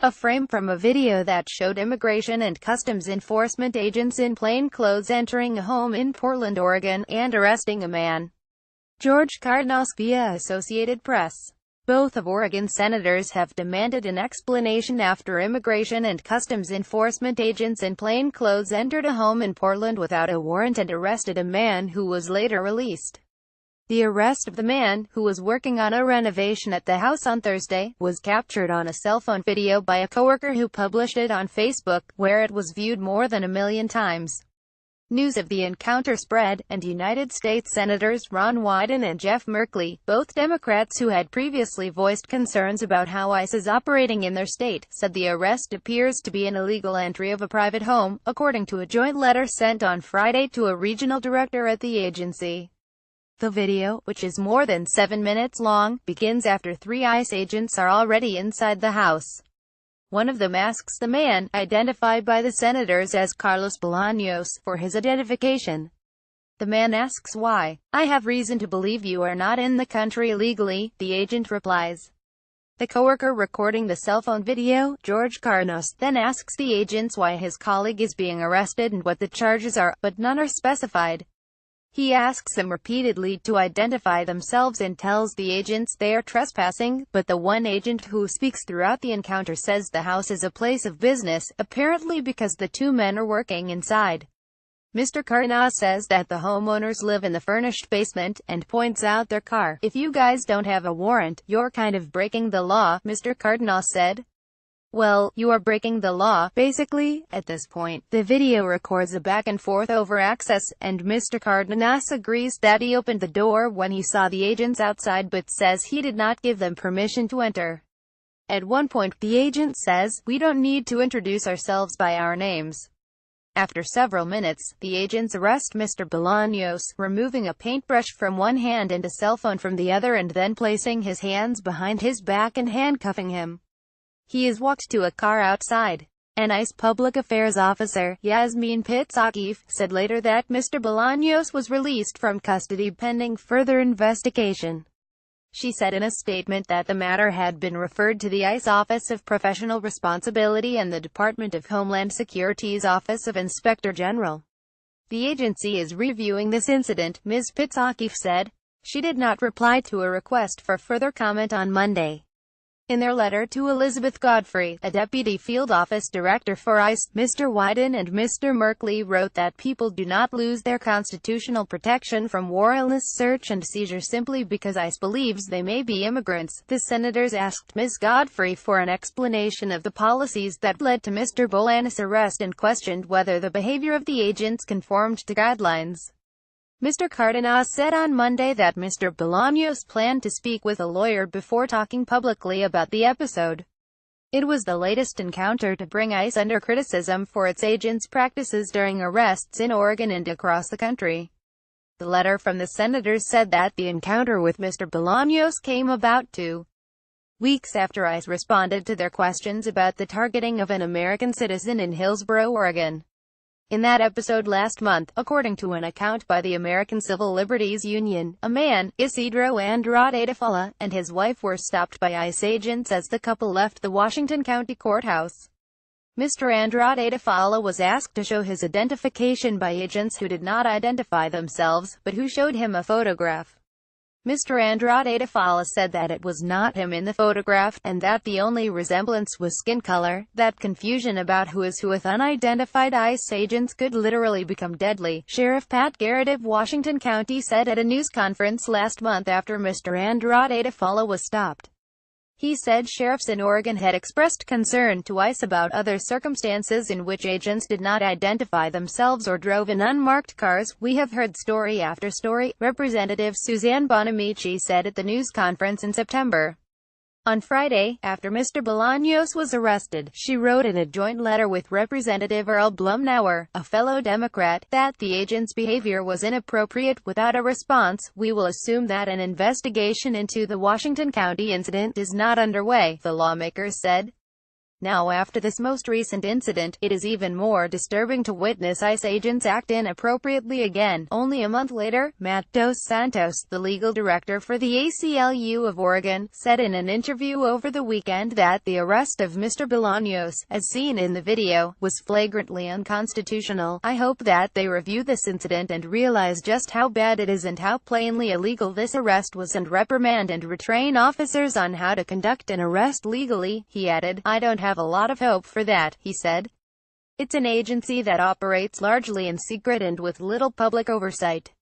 A frame from a video that showed Immigration and Customs Enforcement agents in plain clothes entering a home in Portland, Oregon, and arresting a man. George Cardenas via Associated Press. Both of Oregon's senators have demanded an explanation after Immigration and Customs Enforcement agents in plain clothes entered a home in Portland without a warrant and arrested a man who was later released. The arrest of the man, who was working on a renovation at the house on Thursday, was captured on a cell phone video by a coworker who published it on Facebook, where it was viewed more than 1 million times. News of the encounter spread, and United States Senators Ron Wyden and Jeff Merkley, both Democrats who had previously voiced concerns about how ICE is operating in their state, said the arrest appears to be an illegal entry of a private home, according to a joint letter sent on Friday to a regional director at the agency. The video, which is more than 7 minutes long, begins after 3 ICE agents are already inside the house. One of them asks the man, identified by the senators as Carlos Bolaños, for his identification. The man asks why. "I have reason to believe you are not in the country illegally," the agent replies. The coworker recording the cell phone video, George Cardenas, then asks the agents why his colleague is being arrested and what the charges are, but none are specified. He asks them repeatedly to identify themselves and tells the agents they are trespassing, but the one agent who speaks throughout the encounter says the house is a place of business, apparently because the 2 men are working inside. Mr. Cardenas says that the homeowners live in the furnished basement, and points out their car. "If you guys don't have a warrant, you're kind of breaking the law," Mr. Cardenas said. "Well, you are breaking the law, basically." At this point, the video records a back and forth over access, and Mr. Cardenas agrees that he opened the door when he saw the agents outside but says he did not give them permission to enter. At one point, the agent says, "We don't need to introduce ourselves by our names." After several minutes, the agents arrest Mr. Bolaños, removing a paintbrush from one hand and a cell phone from the other and then placing his hands behind his back and handcuffing him. He is walked to a car outside. An ICE public affairs officer, Yasmin Pitz-Akif, said later that Mr. Bolaños was released from custody pending further investigation. She said in a statement that the matter had been referred to the ICE Office of Professional Responsibility and the Department of Homeland Security's Office of Inspector General. The agency is reviewing this incident, Ms. Pitz-Akif said. She did not reply to a request for further comment on Monday. In their letter to Elizabeth Godfrey, a deputy field office director for ICE, Mr. Wyden and Mr. Merkley wrote that people do not lose their constitutional protection from warrantless search and seizure simply because ICE believes they may be immigrants. The senators asked Ms. Godfrey for an explanation of the policies that led to Mr. Bolaños' arrest and questioned whether the behavior of the agents conformed to guidelines. Mr. Cardenas said on Monday that Mr. Bolaños planned to speak with a lawyer before talking publicly about the episode. It was the latest encounter to bring ICE under criticism for its agents' practices during arrests in Oregon and across the country. The letter from the senators said that the encounter with Mr. Bolaños came about 2 weeks after ICE responded to their questions about the targeting of an American citizen in Hillsboro, Oregon. In that episode last month, according to an account by the American Civil Liberties Union, a man, Isidro Andrade de Falla, and his wife were stopped by ICE agents as the couple left the Washington County Courthouse. Mr. Andrade de Falla was asked to show his identification by agents who did not identify themselves, but who showed him a photograph. Mr. Andrade de Falla said that it was not him in the photograph, and that the only resemblance was skin color. That confusion about who is who with unidentified ICE agents could literally become deadly, Sheriff Pat Garrett of Washington County said at a news conference last month after Mr. Andrade de Falla was stopped. He said sheriffs in Oregon had expressed concern to ICE about other circumstances in which agents did not identify themselves or drove in unmarked cars. "We have heard story after story," Representative Suzanne Bonamici said at the news conference in September. On Friday, after Mr. Bolaños was arrested, she wrote in a joint letter with Representative Earl Blumnauer, a fellow Democrat, that the agent's behavior was inappropriate. Without a response, we will assume that an investigation into the Washington County incident is not underway, the lawmakers said. Now after this most recent incident, it is even more disturbing to witness ICE agents act inappropriately again. Only a month later, Matt Dos Santos, the legal director for the ACLU of Oregon, said in an interview over the weekend that the arrest of Mr. Bolaños, as seen in the video, was flagrantly unconstitutional. I hope that they review this incident and realize just how bad it is and how plainly illegal this arrest was, and reprimand and retrain officers on how to conduct an arrest legally, he added. I don't have a lot of hope for that, he said. It's an agency that operates largely in secret and with little public oversight.